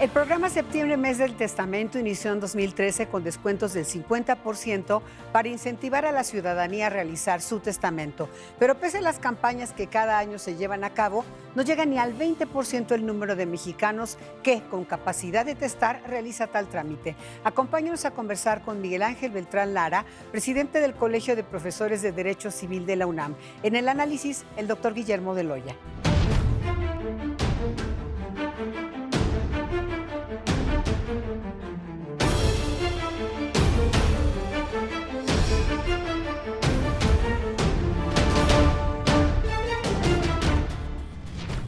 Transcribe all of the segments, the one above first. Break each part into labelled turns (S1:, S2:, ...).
S1: El programa Septiembre Mes del Testamento inició en 2013 con descuentos del 50% para incentivar a la ciudadanía a realizar su testamento. Pero pese a las campañas que cada año se llevan a cabo, no llega ni al 20% el número de mexicanos que, con capacidad de testar, realiza tal trámite. Acompáñanos a conversar con Miguel Ángel Beltrán Lara, presidente del Colegio de Profesores de Derecho Civil de la UNAM. En el análisis, el doctor Guillermo de Loya.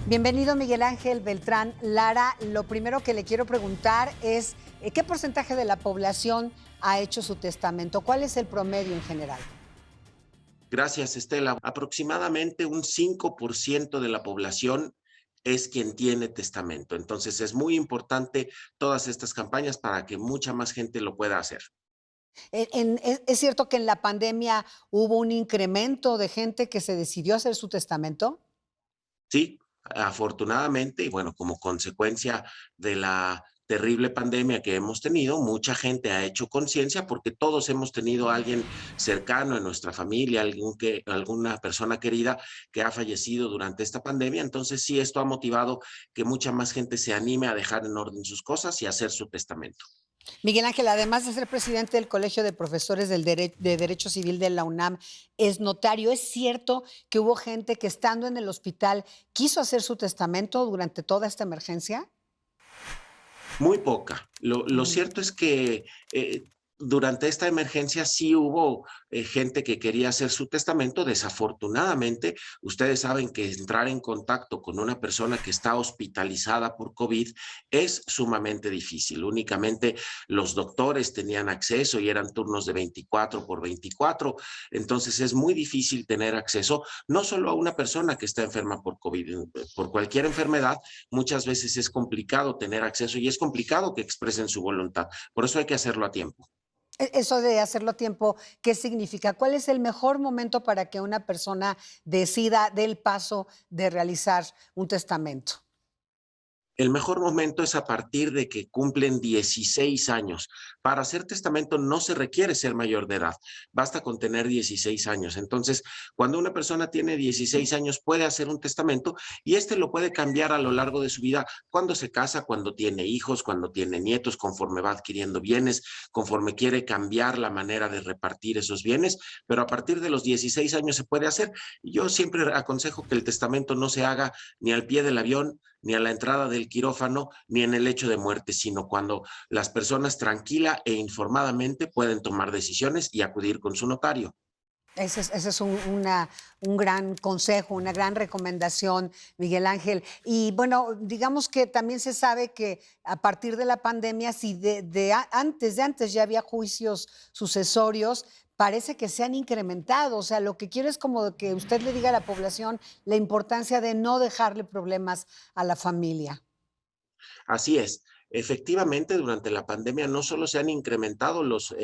S1: Bienvenido, Miguel Ángel Beltrán Lara. Lo primero que le quiero preguntar es, ¿qué porcentaje de la población ha hecho su testamento? ¿Cuál es el promedio en general?
S2: Gracias, Estela. Aproximadamente un 5% de la población es quien tiene testamento. Entonces, es muy importante todas estas campañas para que mucha más gente lo pueda hacer.
S1: ¿Es cierto que en la pandemia hubo un incremento de gente que se decidió hacer su testamento?
S2: Sí, afortunadamente, y bueno, como consecuencia de la terrible pandemia que hemos tenido, mucha gente ha hecho conciencia porque todos hemos tenido a alguien cercano en nuestra familia, alguna persona querida que ha fallecido durante esta pandemia. Entonces, sí, esto ha motivado que mucha más gente se anime a dejar en orden sus cosas y hacer su testamento.
S1: Miguel Ángel, además de ser presidente del Colegio de Profesores de Derecho Civil de la UNAM, es notario. ¿Es cierto que hubo gente que estando en el hospital quiso hacer su testamento durante toda esta emergencia?
S2: Muy poca. Lo
S1: Mm.
S2: cierto es que durante esta emergencia sí hubo gente que quería hacer su testamento. Desafortunadamente, ustedes saben que entrar en contacto con una persona que está hospitalizada por COVID es sumamente difícil. Únicamente los doctores tenían acceso y eran turnos de 24 por 24. Entonces es muy difícil tener acceso no solo a una persona que está enferma por COVID, por cualquier enfermedad. Muchas veces es complicado tener acceso y es complicado que expresen su voluntad. Por eso hay que hacerlo a tiempo.
S1: Eso de hacerlo a tiempo, ¿qué significa? ¿Cuál es el mejor momento para que una persona decida del paso de realizar un testamento?
S2: El mejor momento es a partir de que cumplen 16 años. Para hacer testamento no se requiere ser mayor de edad, basta con tener 16 años. Entonces, cuando una persona tiene 16 años puede hacer un testamento y este lo puede cambiar a lo largo de su vida cuando se casa, cuando tiene hijos, cuando tiene nietos, conforme va adquiriendo bienes, conforme quiere cambiar la manera de repartir esos bienes, pero a partir de los 16 años se puede hacer. Yo siempre aconsejo que el testamento no se haga ni al pie del avión, ni a la entrada del quirófano, ni en el lecho de muerte, sino cuando las personas tranquila e informadamente pueden tomar decisiones y acudir con su notario.
S1: Ese es un gran consejo, una gran recomendación, Miguel Ángel. Y bueno, digamos que también se sabe que a partir de la pandemia, si antes ya había juicios sucesorios, parece que se han incrementado. O sea, lo que quiero es como que usted le diga a la población la importancia de no dejarle problemas a la familia.
S2: Así es. Efectivamente, durante la pandemia no solo se han incrementado los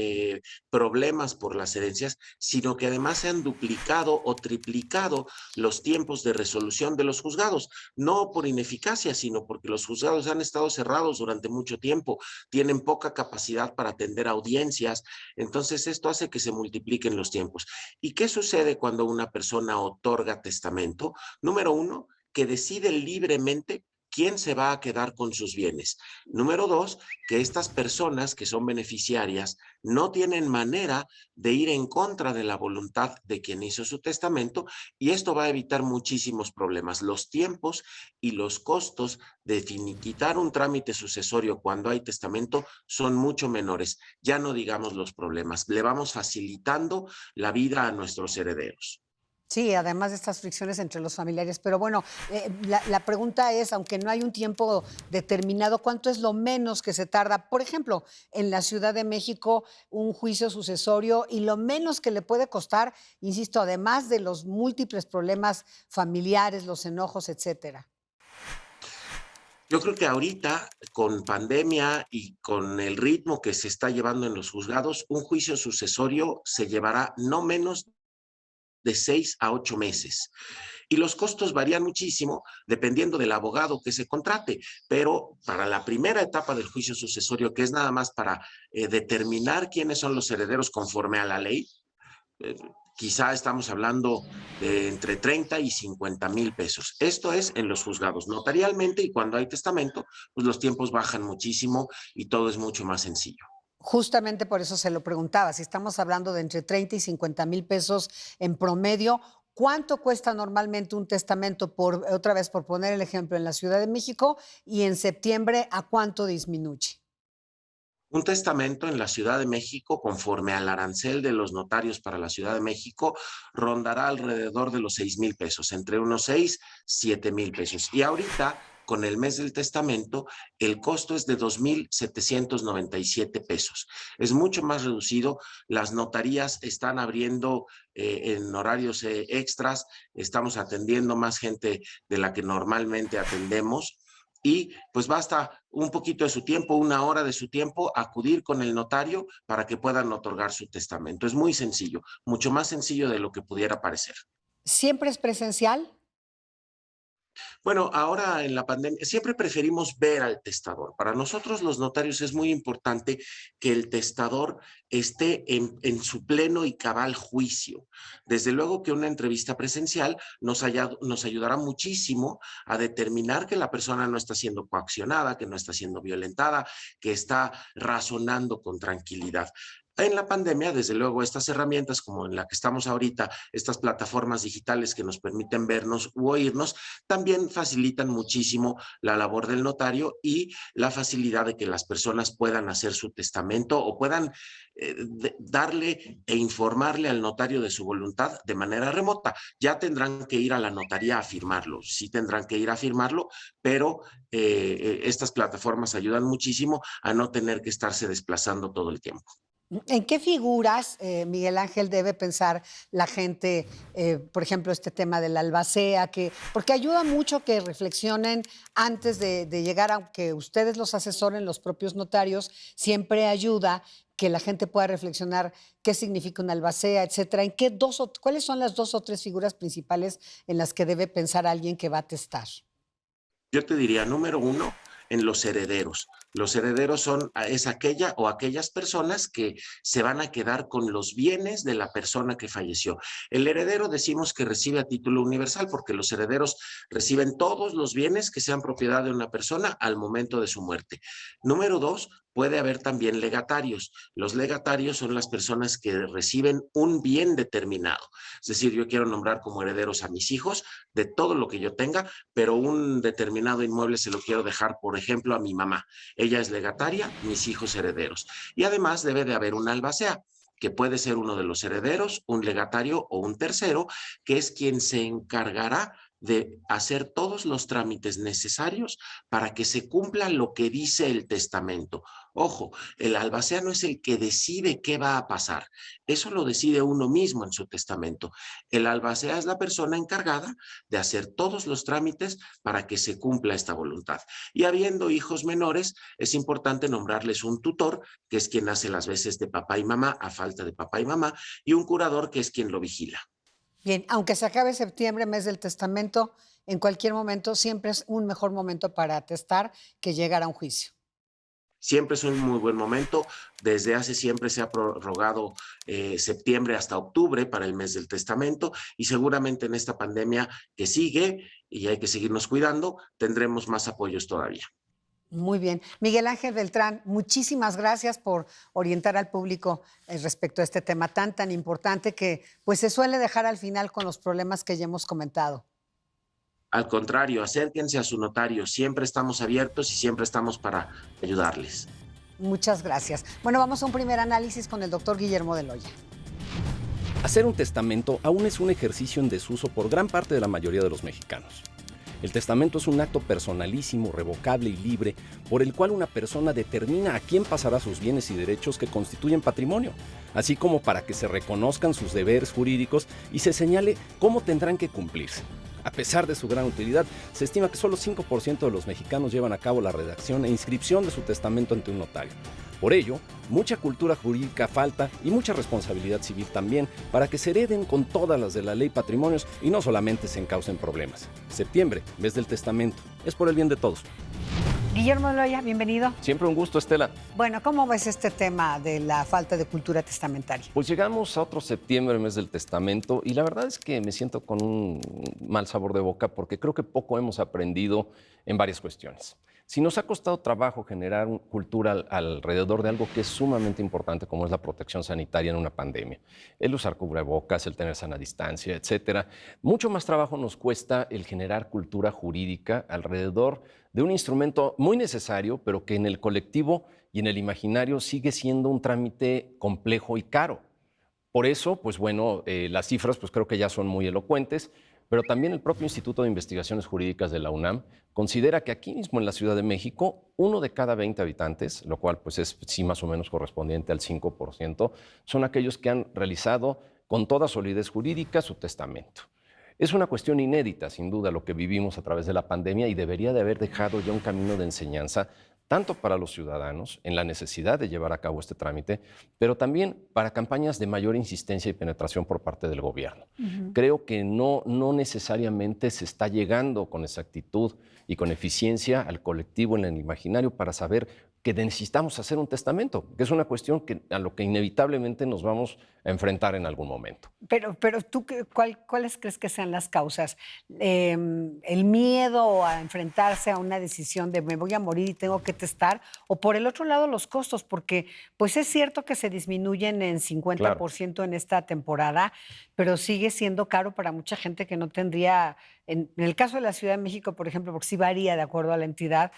S2: problemas por las herencias, sino que además se han duplicado o triplicado los tiempos de resolución de los juzgados, no por ineficacia, sino porque los juzgados han estado cerrados durante mucho tiempo, tienen poca capacidad para atender audiencias, entonces esto hace que se multipliquen los tiempos. ¿Y qué sucede cuando una persona otorga testamento? Número uno, que decide libremente quién se va a quedar con sus bienes. Número dos, que estas personas que son beneficiarias no tienen manera de ir en contra de la voluntad de quien hizo su testamento y esto va a evitar muchísimos problemas. Los tiempos y los costos de finiquitar un trámite sucesorio cuando hay testamento son mucho menores. Ya no digamos los problemas. Le vamos facilitando la vida a nuestros herederos.
S1: Sí, además de estas fricciones entre los familiares. Pero bueno, la pregunta es, aunque no hay un tiempo determinado, ¿cuánto es lo menos que se tarda? Por ejemplo, en la Ciudad de México, un juicio sucesorio y lo menos que le puede costar, insisto, además de los múltiples problemas familiares, los enojos, etcétera.
S2: Yo creo que ahorita, con pandemia y con el ritmo que se está llevando en los juzgados, un juicio sucesorio se llevará no menos de 6 a 8 meses. Y los costos varían muchísimo dependiendo del abogado que se contrate, pero para la primera etapa del juicio sucesorio, que es nada más para determinar quiénes son los herederos conforme a la ley, eh, quizá estamos hablando de entre 30 y 50,000 pesos. Esto es en los juzgados. Notarialmente, y cuando hay testamento, pues los tiempos bajan muchísimo y todo es mucho más sencillo.
S1: Justamente por eso se lo preguntaba, si estamos hablando de entre 30 y 50,000 pesos en promedio, ¿cuánto cuesta normalmente un testamento? Otra vez, por poner el ejemplo, en la Ciudad de México, y en septiembre, ¿a cuánto disminuye?
S2: Un testamento en la Ciudad de México, conforme al arancel de los notarios para la Ciudad de México, rondará alrededor de los 6,000 pesos, entre unos 6, 7,000 pesos. Y ahorita, con el mes del testamento, el costo es de 2,797 pesos. Es mucho más reducido. Las notarías están abriendo en horarios extras, estamos atendiendo más gente de la que normalmente atendemos y pues basta un poquito de su tiempo, 1 hora de su tiempo, acudir con el notario para que puedan otorgar su testamento. Es muy sencillo, mucho más sencillo de lo que pudiera parecer.
S1: ¿Siempre es presencial?
S2: Bueno, ahora en la pandemia siempre preferimos ver al testador. Para nosotros los notarios es muy importante que el testador esté en su pleno y cabal juicio. Desde luego que una entrevista presencial nos ayudará muchísimo a determinar que la persona no está siendo coaccionada, que no está siendo violentada, que está razonando con tranquilidad. En la pandemia, desde luego, estas herramientas como en la que estamos ahorita, estas plataformas digitales que nos permiten vernos u oírnos, también facilitan muchísimo la labor del notario y la facilidad de que las personas puedan hacer su testamento o puedan darle e informarle al notario de su voluntad de manera remota. Ya tendrán que ir a la notaría a firmarlo, sí tendrán que ir a firmarlo, pero estas plataformas ayudan muchísimo a no tener que estarse desplazando todo el tiempo.
S1: ¿En qué figuras, Miguel Ángel, debe pensar la gente, por ejemplo, este tema de la albacea, porque ayuda mucho que reflexionen antes de llegar, aunque ustedes los asesoren, los propios notarios, siempre ayuda que la gente pueda reflexionar qué significa una albacea, etcétera. ¿Cuáles son las 2 o 3 figuras principales en las que debe pensar alguien que va a testar?
S2: Yo te diría, número uno, en los herederos. Los herederos es aquella o aquellas personas que se van a quedar con los bienes de la persona que falleció. El heredero decimos que recibe a título universal porque los herederos reciben todos los bienes que sean propiedad de una persona al momento de su muerte. Número dos, puede haber también legatarios. Los legatarios son las personas que reciben un bien determinado. Es decir, yo quiero nombrar como herederos a mis hijos de todo lo que yo tenga, pero un determinado inmueble se lo quiero dejar, por ejemplo, a mi mamá. Ella es legataria, mis hijos herederos. Y además debe de haber una albacea, que puede ser uno de los herederos, un legatario o un tercero, que es quien se encargará de hacer todos los trámites necesarios para que se cumpla lo que dice el testamento. Ojo, el albacea no es el que decide qué va a pasar, eso lo decide uno mismo en su testamento. El albacea es la persona encargada de hacer todos los trámites para que se cumpla esta voluntad. Y habiendo hijos menores, es importante nombrarles un tutor, que es quien hace las veces de papá y mamá a falta de papá y mamá, y un curador, que es quien lo vigila.
S1: Bien, aunque se acabe septiembre, mes del testamento, en cualquier momento siempre es un mejor momento para atestar que llegar a un juicio.
S2: Siempre es un muy buen momento. Desde hace siempre se ha prorrogado septiembre hasta octubre para el mes del testamento y seguramente en esta pandemia que sigue y hay que seguirnos cuidando, tendremos más apoyos todavía.
S1: Muy bien. Miguel Ángel Beltrán, muchísimas gracias por orientar al público respecto a este tema tan importante que pues se suele dejar al final con los problemas que ya hemos comentado.
S2: Al contrario, acérquense a su notario. Siempre estamos abiertos y siempre estamos para ayudarles.
S1: Muchas gracias. Bueno, vamos a un primer análisis con el doctor Guillermo de Loya.
S3: Hacer un testamento aún es un ejercicio en desuso por gran parte de la mayoría de los mexicanos. El testamento es un acto personalísimo, revocable y libre, por el cual una persona determina a quién pasará sus bienes y derechos que constituyen patrimonio, así como para que se reconozcan sus deberes jurídicos y se señale cómo tendrán que cumplirse. A pesar de su gran utilidad, se estima que solo 5% de los mexicanos llevan a cabo la redacción e inscripción de su testamento ante un notario. Por ello, mucha cultura jurídica falta y mucha responsabilidad civil también para que se hereden con todas las de la ley patrimonios y no solamente se encaucen problemas. Septiembre, mes del testamento, es por el bien de todos.
S1: Guillermo Loya, bienvenido.
S3: Siempre un gusto, Estela.
S1: Bueno, ¿cómo ves este tema de la falta de cultura testamentaria?
S3: Pues llegamos a otro septiembre, mes del testamento, y la verdad es que me siento con un mal sabor de boca porque creo que poco hemos aprendido en varias cuestiones. Si nos ha costado trabajo generar cultura alrededor de algo que es sumamente importante, como es la protección sanitaria en una pandemia, el usar cubrebocas, el tener sana distancia, etcétera, mucho más trabajo nos cuesta el generar cultura jurídica alrededor de un instrumento muy necesario, pero que en el colectivo y en el imaginario sigue siendo un trámite complejo y caro. Por eso, pues bueno, las cifras pues creo que ya son muy elocuentes, pero también el propio Instituto de Investigaciones Jurídicas de la UNAM considera que aquí mismo en la Ciudad de México, 1 de cada 20 habitantes, lo cual pues es sí más o menos correspondiente al 5%, son aquellos que han realizado con toda solidez jurídica su testamento. Es una cuestión inédita, sin duda, lo que vivimos a través de la pandemia y debería de haber dejado ya un camino de enseñanza tanto para los ciudadanos en la necesidad de llevar a cabo este trámite, pero también para campañas de mayor insistencia y penetración por parte del gobierno. Creo que no necesariamente se está llegando con exactitud y con eficiencia al colectivo en el imaginario para saber que necesitamos hacer un testamento, que es una cuestión a lo que inevitablemente nos vamos a enfrentar en algún momento.
S1: Pero tú, ¿cuáles crees que sean las causas? ¿El miedo a enfrentarse a una decisión de me voy a morir y tengo que testar? ¿O por el otro lado los costos? Porque pues es cierto que se disminuyen en 50% claro. En esta temporada, pero sigue siendo caro para mucha gente que no tendría, en el caso de la Ciudad de México, por ejemplo, porque sí varía de acuerdo a la entidad,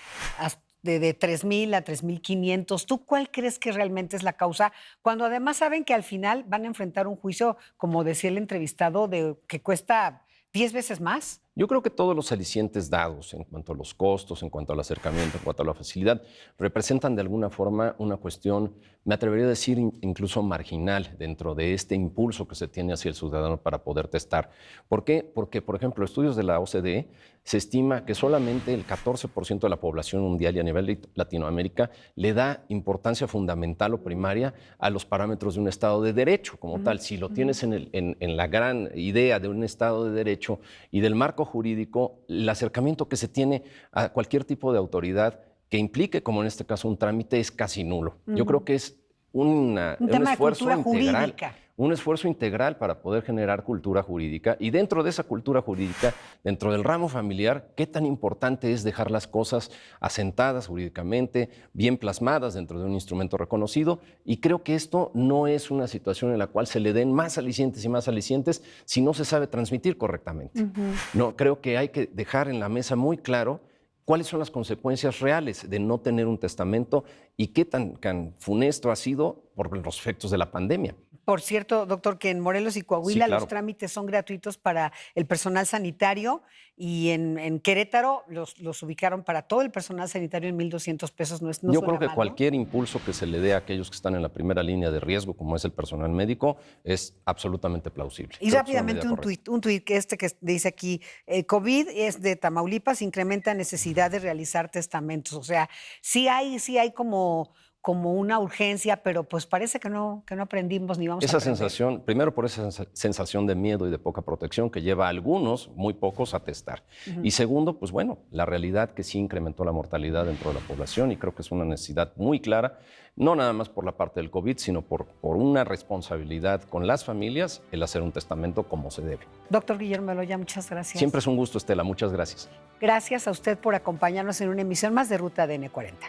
S1: de 3,000 a 3,500. ¿Tú cuál crees que realmente es la causa? Cuando además saben que al final van a enfrentar un juicio, como decía el entrevistado, que cuesta 10 veces más.
S3: Yo creo que todos los alicientes dados en cuanto a los costos, en cuanto al acercamiento, en cuanto a la facilidad, representan de alguna forma una cuestión, me atrevería a decir, incluso marginal dentro de este impulso que se tiene hacia el ciudadano para poder testar. ¿Por qué? Porque, por ejemplo, estudios de la OCDE se estima que solamente el 14% de la población mundial y a nivel de Latinoamérica le da importancia fundamental o primaria a los parámetros de un Estado de Derecho como tal. Si lo tienes en la gran idea de un Estado de Derecho y del marco jurídico, el acercamiento que se tiene a cualquier tipo de autoridad que implique, como en este caso, un trámite es casi nulo. Yo creo que es un esfuerzo integral. Un esfuerzo integral para poder generar cultura jurídica y dentro de esa cultura jurídica, dentro del ramo familiar, qué tan importante es dejar las cosas asentadas jurídicamente, bien plasmadas dentro de un instrumento reconocido, y creo que esto no es una situación en la cual se le den más alicientes y más alicientes si no se sabe transmitir correctamente. No, creo que hay que dejar en la mesa muy claro cuáles son las consecuencias reales de no tener un testamento y qué tan funesto ha sido por los efectos de la pandemia.
S1: Por cierto, doctor, que en Morelos y Coahuila sí, claro, los trámites son gratuitos para el personal sanitario y en Querétaro los ubicaron para todo el personal sanitario en 1,200 pesos. No
S3: Yo creo que
S1: mal,
S3: cualquier impulso que se le dé a aquellos que están en la primera línea de riesgo, como es el personal médico, es absolutamente plausible.
S1: Y rápidamente un tuit que dice aquí, COVID es de Tamaulipas, incrementa necesidad de realizar testamentos. O sea, sí hay como una urgencia, pero pues parece que no aprendimos ni vamos a aprender.
S3: Esa sensación, primero por esa sensación de miedo y de poca protección que lleva a algunos, muy pocos, a testar. Y segundo, pues bueno, la realidad que sí incrementó la mortalidad dentro de la población y creo que es una necesidad muy clara, no nada más por la parte del COVID, sino por una responsabilidad con las familias, el hacer un testamento como se debe.
S1: Doctor Guillermo Loya, muchas gracias.
S3: Siempre es un gusto, Estela, muchas gracias.
S1: Gracias a usted por acompañarnos en una emisión más de Ruta ADN 40.